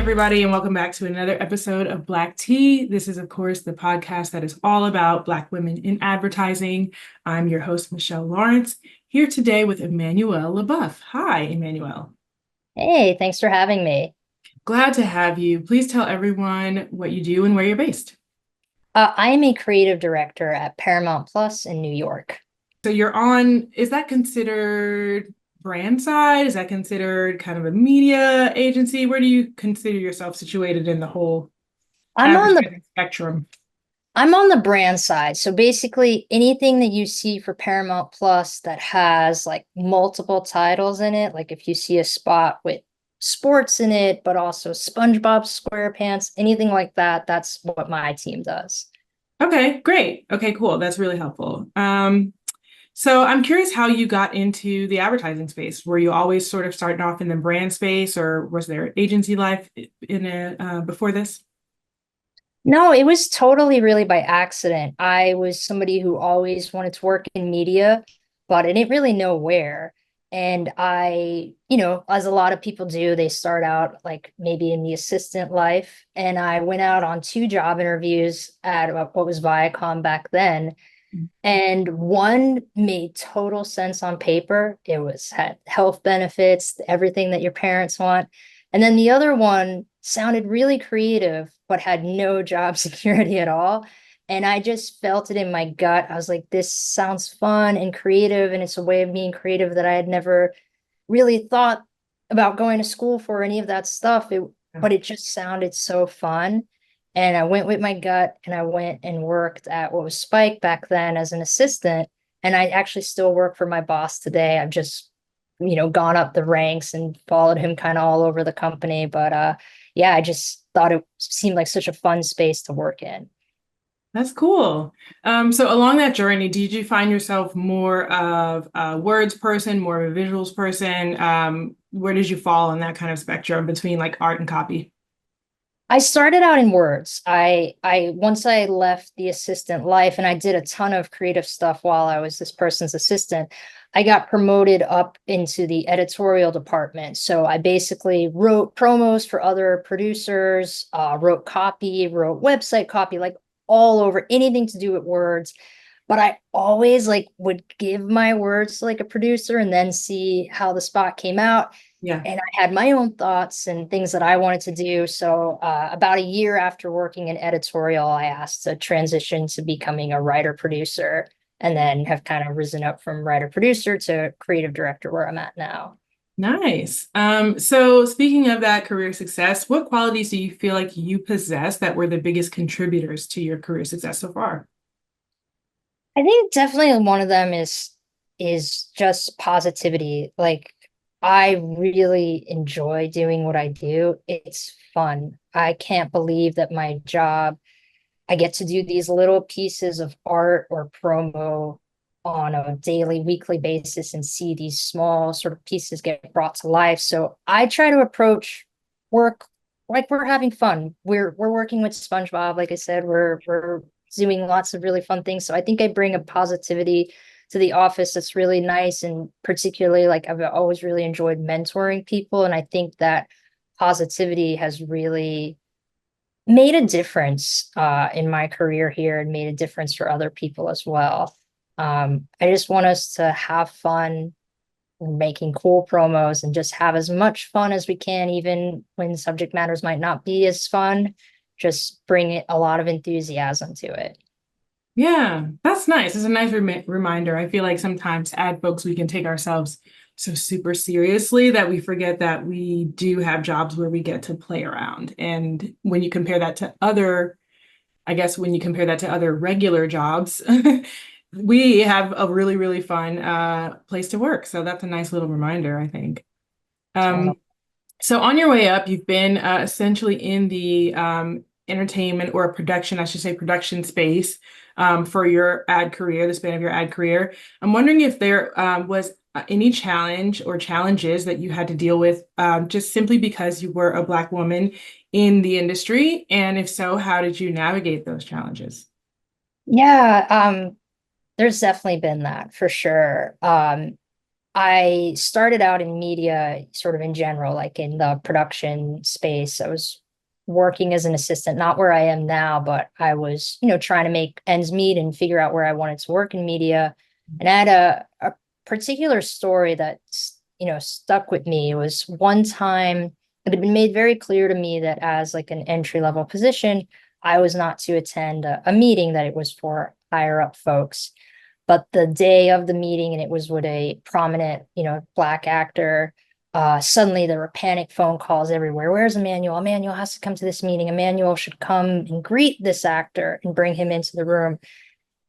everybody, and welcome back to another episode of Black Tea. This is, of course, the podcast that is all about Black women in advertising. I'm your host, Michelle Lawrence, here today with Emmanuelle Leboeuf. Hi, Emmanuelle. Hey, thanks for having me. Glad to have you. Please tell everyone what you do and where you're based. I am a creative director at Paramount Plus in New York. So you're on, is that considered brand side? Is that considered kind of a media agency? Where do you consider yourself situated in the whole I'm on the advertising spectrum? I'm on the brand side. So basically anything that you see for Paramount Plus that has like multiple titles in it, like if you see a spot with sports in it, but also SpongeBob SquarePants, anything like that, that's what my team does. Okay, great. Okay, cool. That's really helpful. So I'm curious how you got into the advertising space. Were you always sort of starting off in the brand space, or was there agency life in before this? No, it was totally really by accident. I was somebody who always wanted to work in media, but I didn't really know where. And as a lot of people do, they start out like maybe in the assistant life. And I went out on two job interviews at what was Viacom back then. And one made total sense on paper. It was had health benefits, everything that your parents want. And then the other one sounded really creative, but had no job security at all. And I just felt it in my gut. I was like, this sounds fun and creative, and it's a way of being creative that I had never really thought about going to school for any of that stuff. But it just sounded so fun. And I went with my gut and I went and worked at what was Spike back then as an assistant. And I actually still work for my boss today. I've just, gone up the ranks and followed him kind of all over the company. But yeah, I just thought it seemed like such a fun space to work in. That's cool. So along that journey, did you find yourself more of a words person, more of a visuals person? Where did you fall on that kind of spectrum between like art and copy? I started out in words. I once I left the assistant life and I did a ton of creative stuff while I was this person's assistant, I got promoted up into the editorial department. So I basically wrote promos for other producers, wrote copy, wrote website copy, like all over anything to do with words. But I always like would give my words to like a producer and then see how the spot came out, Yeah. and I had my own thoughts and things that I wanted to do. So about a year after working in editorial, I asked to transition to becoming a writer producer, and then have kind of risen up from writer producer to creative director where I'm at now. Nice. So speaking of that career success, what qualities do you feel like you possess that were the biggest contributors to your career success so far? I think definitely one of them is just positivity. Like I really enjoy doing what I do. It's fun. I can't believe that my job, I get to do these little pieces of art or promo on a daily, weekly basis and see these small sort of pieces get brought to life. So I try to approach work like we're having fun. We're working with SpongeBob. Like I said, we're doing lots of really fun things. So I think I bring a positivity to the office that's really nice. And particularly like I've always really enjoyed mentoring people. And I think that positivity has really made a difference in my career here and made a difference for other people as well. I just want us to have fun making cool promos and just have as much fun as we can, even when subject matters might not be as fun. Just bring it a lot of enthusiasm to it. Yeah, that's nice. It's a nice reminder. I feel like sometimes ad folks, we can take ourselves so super seriously that we forget that we do have jobs where we get to play around. And when you compare that to other, I guess when you compare that to other regular jobs, we have a really, really fun place to work. So that's a nice little reminder, I think. Um, Totally. so on your way up, you've been essentially in the entertainment or production, I should say production space for your ad career, the span of your ad career. I'm wondering if there was any challenge or challenges that you had to deal with just simply because you were a Black woman in the industry. And if so, how did you navigate those challenges? Yeah, there's definitely been that for sure. I started out in media sort of in general, like in the production space. I was working as an assistant, not where I am now, but I was, trying to make ends meet and figure out where I wanted to work in media. And I had a particular story that, stuck with me. It was one time it had been made very clear to me that as like an entry level position, I was not to attend a meeting, that it was for higher up folks. But the day of the meeting, and it was with a prominent, Black actor, suddenly there were panic phone calls everywhere. Where's Emmanuelle? Emmanuelle has to come to this meeting. Emmanuelle should come and greet this actor and bring him into the room.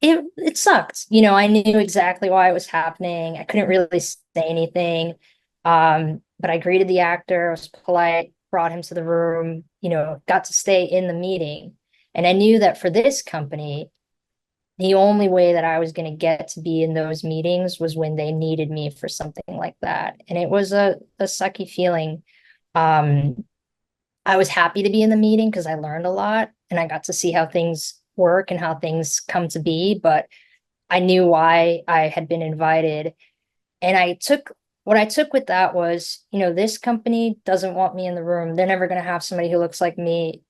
It sucked. I knew exactly why it was happening. I couldn't really say anything. But I greeted the actor, I was polite, brought him to the room, got to stay in the meeting. And I knew that for this company, the only way that I was going to get to be in those meetings was when they needed me for something like that. And it was a sucky feeling. Um, I was happy to be in the meeting because I learned a lot and I got to see how things work and how things come to be. But I knew why I had been invited. And what I took with that was, this company doesn't want me in the room. They're never going to have somebody who looks like me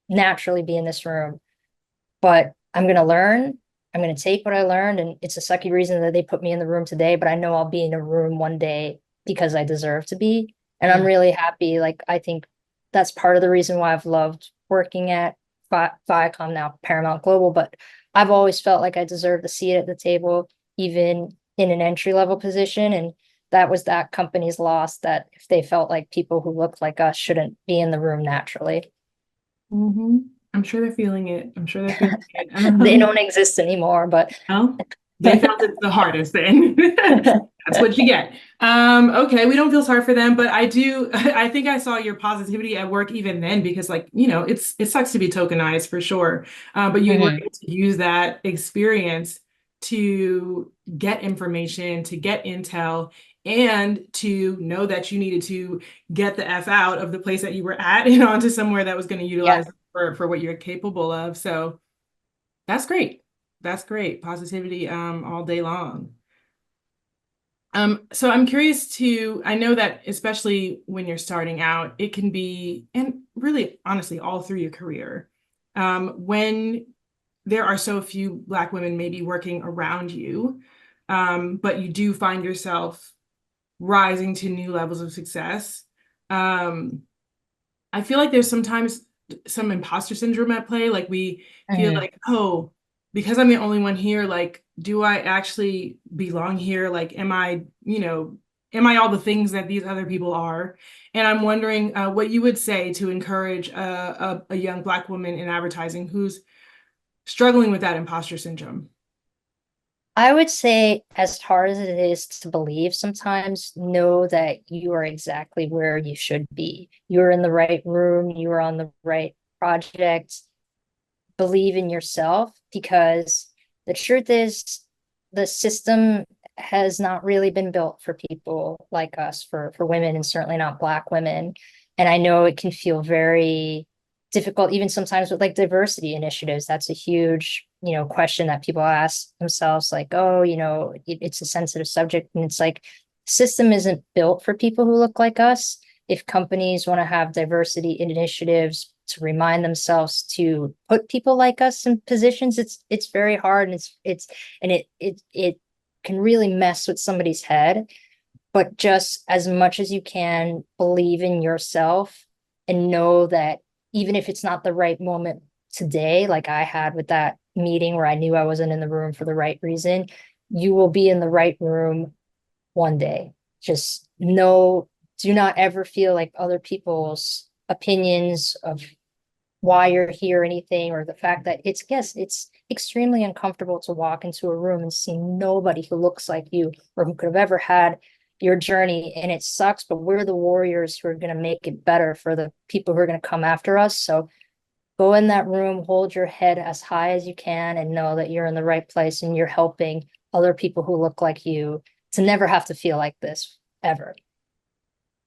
naturally be in this room. But I'm going to learn. I'm going to take what I learned. And it's a sucky reason that they put me in the room today, but I know I'll be in a room one day because I deserve to be. And I'm Yeah. really happy. Like, I think that's part of the reason why I've loved working at Viacom, now Paramount Global, but I've always felt like I deserve a seat at the table, even in an entry level position. And that was that company's loss, that if they felt like people who looked like us shouldn't be in the room naturally. Hmm. I'm sure they're feeling it. I'm sure they're feeling it. They don't exist anymore, but Well, they felt it the hardest then. That's what you get. Okay, we don't feel sorry for them, but I do, I think I saw your positivity at work even then because like, it sucks to be tokenized for sure. But you were Mhm. able to use that experience to get information, to get intel, and to know that you needed to get the F out of the place that you were at and onto somewhere that was going to Yeah. utilize for what you're capable of. So that's great. That's great. Positivity all day long. So I'm curious to, I know that especially when you're starting out, it can be, and really honestly, all through your career, when there are so few Black women maybe working around you, but you do find yourself rising to new levels of success. Um, I feel like there's sometimes some imposter syndrome at play. Like we feel Mhm. like, oh, because I'm the only one here, like, do I actually belong here? Like, am I all the things that these other people are? And I'm wondering what you would say to encourage a young Black woman in advertising who's struggling with that imposter syndrome. I would say, as hard as it is to believe, sometimes know that you are exactly where you should be. You're in the right room, you are on the right project. Believe in yourself, because the truth is the system has not really been built for people like us, for women, and certainly not Black women. And I know it can feel very difficult, even sometimes with like diversity initiatives. That's a huge, question that people ask themselves, like, oh, it's a sensitive subject. And it's like, system isn't built for people who look like us. If companies want to have diversity initiatives to remind themselves to put people like us in positions, it's very hard, and it can really mess with somebody's head. But just as much as you can, believe in yourself and know that even if it's not the right moment today, like I had with that meeting where I knew I wasn't in the room for the right reason, you will be in the right room one day. Just know, do not ever feel like other people's opinions of why you're here, anything, or the fact that it's extremely uncomfortable to walk into a room and see nobody who looks like you or who could have ever had your journey. And it sucks, but we're the warriors who are going to make it better for the people who are going to come after us. So go in that room, hold your head as high as you can, and know that you're in the right place and you're helping other people who look like you to never have to feel like this ever.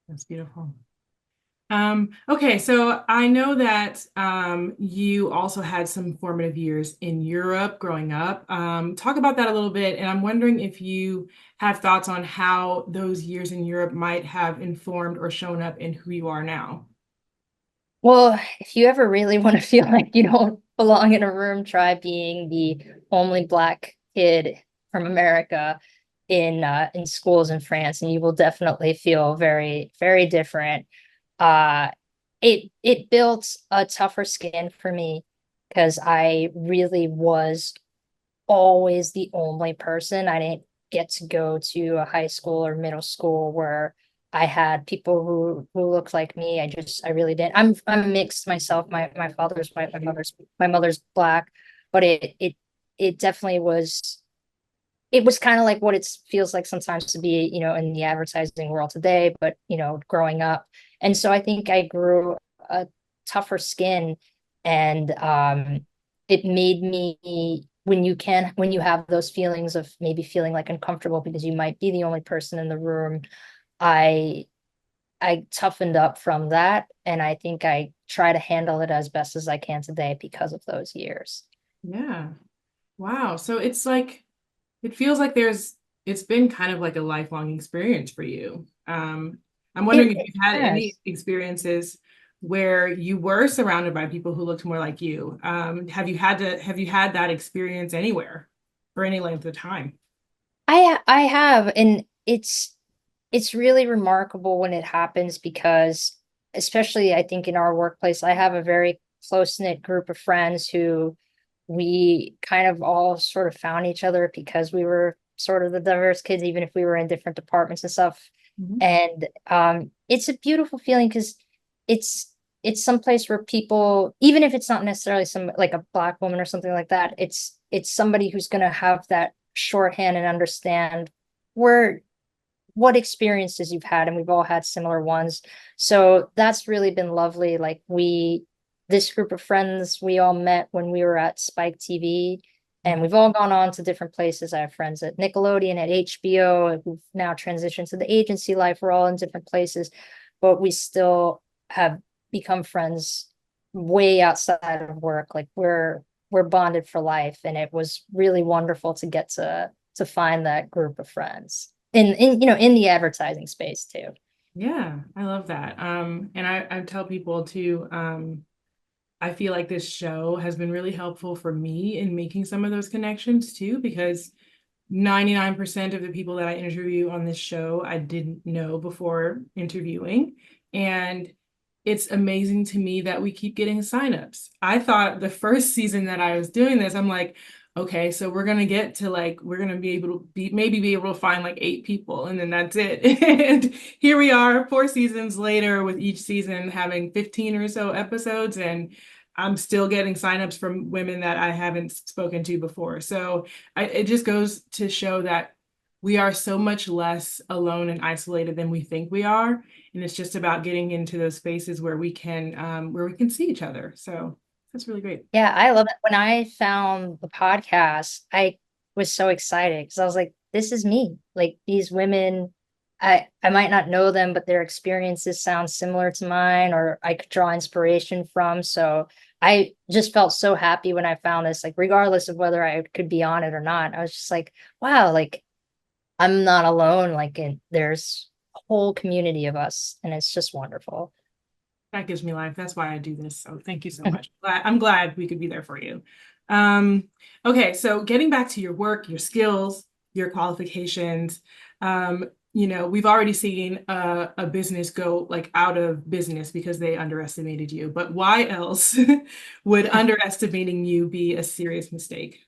That's beautiful. Okay, so I know that you also had some formative years in Europe growing up. Talk about that a little bit, and I'm wondering if you have thoughts on how those years in Europe might have informed or shown up in who you are now. Well, if you ever really want to feel like you don't belong in a room, try being the only Black kid from America in schools in France, and you will definitely feel very, very different. Uh, it built a tougher skin for me because I really was always the only person. I didn't get to go to a high school or middle school where I had people who looked like me. I really didn't. I'm mixed myself. My father's white, my mother's black, but it definitely was it was kind of like what it feels like sometimes to be, in the advertising world today, but growing up. And so I think I grew a tougher skin and it made me when you have those feelings of maybe feeling like uncomfortable because you might be the only person in the room, I I toughened up from that and I think I try to handle it as best as I can today because of those years. Yeah. Wow. So it's like it feels like it's been kind of like a lifelong experience for you. I'm wondering if It you've had any has. experiences where you were surrounded by people who looked more like you. Have you had that experience anywhere for any length of time? I have, and it's really remarkable when it happens because, especially I think in our workplace, I have a very close-knit group of friends who we kind of all sort of found each other because we were sort of the diverse kids, even if we were in different departments and stuff. Mhm. And it's a beautiful feeling because it's it's someplace where people, even if it's not necessarily some like a black woman or something like that, it's somebody who's going to have that shorthand and understand where what experiences you've had, and we've all had similar ones. So that's really been lovely. Like this group of friends, we all met when we were at Spike TV, and we've all gone on to different places. I have friends at Nickelodeon, at HBO, who've now transitioned to the agency life. We're all in different places, but we still have become friends way outside of work. Like we're bonded for life, and it was really wonderful to get to find that group of friends in the advertising space too. Yeah, I love that. And I tell people too, I feel like this show has been really helpful for me in making some of those connections too, because 99% of the people that I interview on this show, I didn't know before interviewing. And it's amazing to me that we keep getting signups. I thought the first season that I was doing this, I'm like, okay, so we're gonna get to like, we're gonna be able to maybe be able to find like 8 people and then that's it. And here we are 4 seasons later with each season having 15 or so episodes and I'm still getting signups from women that I haven't spoken to before. So it just goes to show that we are so much less alone and isolated than we think we are. And it's just about getting into those spaces where we can see each other. So that's really great. Yeah, I love it. When I found the podcast, I was so excited because I was like, this is me. Like these women, I might not know them, but their experiences sound similar to mine, or I could draw inspiration from. So I just felt so happy when I found this, like regardless of whether I could be on it or not. I was just like, wow, like I'm not alone. There's a whole community of us, and it's just wonderful. That gives me life. That's why I do this. So thank you so much. I'm glad we could be there for you. Um, okay, so getting back to your work, your skills, your qualifications, we've already seen a business go like out of business because they underestimated you. But why else would underestimating you be a serious mistake?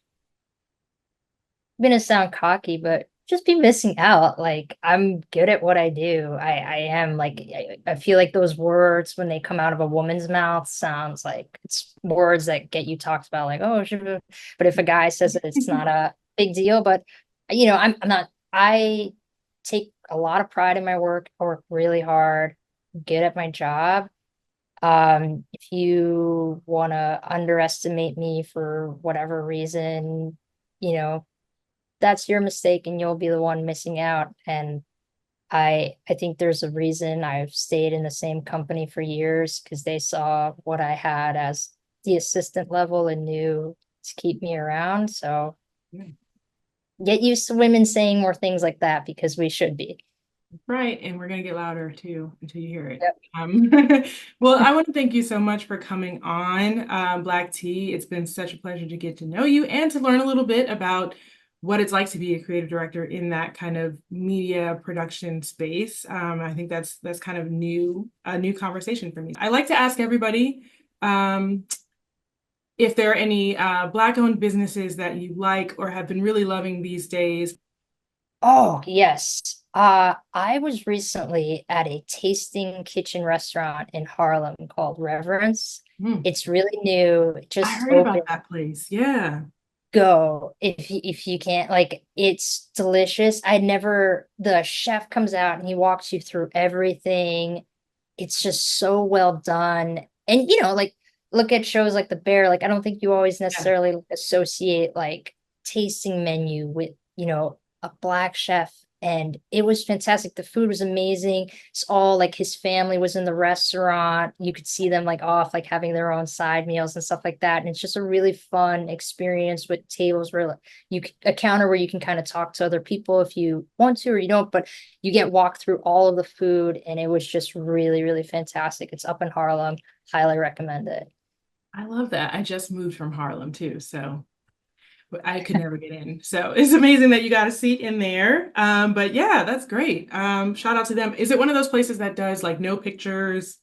Gonna sound cocky, but just be missing out. Like I'm good at what I do. I am like I feel like those words when they come out of a woman's mouth sounds like it's words that get you talked about like oh but if a guy says it, it's not a big deal. But I'm not I take a lot of pride in my work. I work really hard, good at my job. If you want to underestimate me for whatever reason, you know that's your mistake and you'll be the one missing out. And I think there's a reason I've stayed in the same company for years because they saw what I had as the assistant level and knew to keep me around. So Yeah. get used to women saying more things like that because we should be. Right, and we're gonna get louder too until you hear it. Yep. Um, well, I want to thank you so much for coming on, Black Tea. It's been such a pleasure to get to know you and to learn a little bit about what it's like to be a creative director in that kind of media production space. I think that's kind of a new conversation for me. I like to ask everybody um, if there are any Black-owned businesses that you like or have been really loving these days. Oh, yes. I was recently at a tasting kitchen restaurant in Harlem called Reverence. Hmm, It's really new. It I just heard about opened. that place. Yeah. Go if you can't, like, it's delicious. The chef comes out and he walks you through everything. It's just so well done. And like, look at shows like The Bear. Like, I don't think you always Yeah. necessarily associate like tasting menu with, a black chef. And it was fantastic. The food was amazing. It's all like his family was in the restaurant. You could see them like off, like having their own side meals and stuff like that. And it's just a really fun experience with tables where a counter where you can kind of talk to other people if you want to or you don't, but you get walked through all of the food and it was just really, really fantastic. It's up in Harlem. Highly recommend it. I love that. I just moved from Harlem too, so I could never get in. So it's amazing that you got a seat in there. But yeah, that's great. Shout out to them. Is it one of those places that does like no pictures,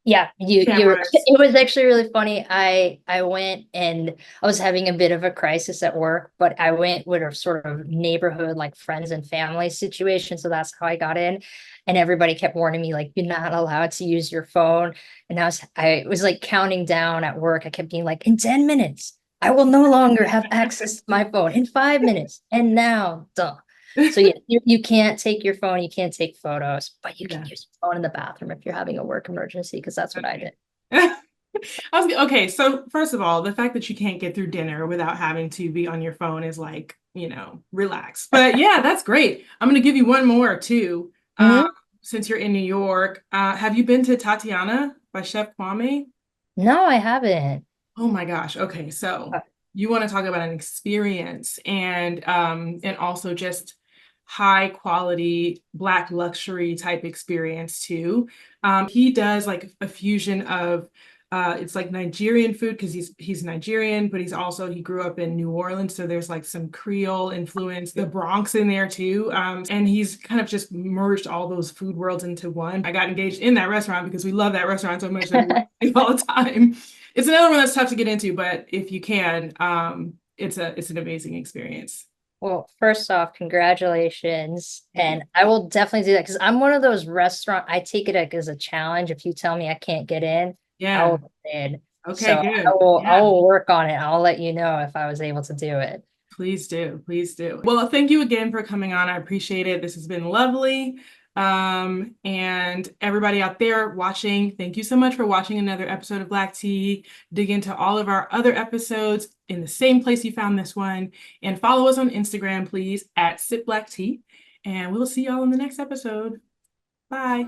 Yeah, you're cameras? it was actually really funny. I went and I was having a bit of a crisis at work, but I went with a sort of neighborhood like friends and family situation. So that's how I got in. And everybody kept warning me, like, you're not allowed to use your phone. And I was like counting down at work. I kept being like, in 10 minutes, I will no longer have access to my phone. In 5 minutes. And now, duh. So yeah, you can't take your phone, you can't take photos, but you can Yeah. use your phone in the bathroom if you're having a work emergency, because that's what I Okay. did. Okay, so first of all, the fact that you can't get through dinner without having to be on your phone is like, relax. But yeah, that's great. I'm gonna give you one more too. Hmm. Since you're in New York, have you been to Tatiana by Chef Kwame? No, I haven't. Oh my gosh. Okay, so you want to talk about an experience and also just high quality Black luxury type experience too. He does like a fusion of it's like Nigerian food because he's Nigerian, but he grew up in New Orleans, so there's like some Creole influence, the Bronx in there too. And he's kind of just merged all those food worlds into one. I got engaged in that restaurant because we love that restaurant so much that we work all the time. It's another one that's tough to get into, but if you can, it's an amazing experience. Well, first off, congratulations. Thank you. And I will definitely do that because I'm one of those I take it as a challenge. If you tell me I can't get in, I Yeah. will get in. Okay, So good. I Yeah. will work on it. I'll let you know if I was able to do it. Please do. Please do. Well, thank you again for coming on. I appreciate it. This has been lovely. And everybody out there watching, thank you so much for watching another episode of Black Tea. Dig into all of our other episodes in the same place you found this one. And follow us on Instagram, please, at Sip Black Tea. And we'll see y'all in the next episode. Bye.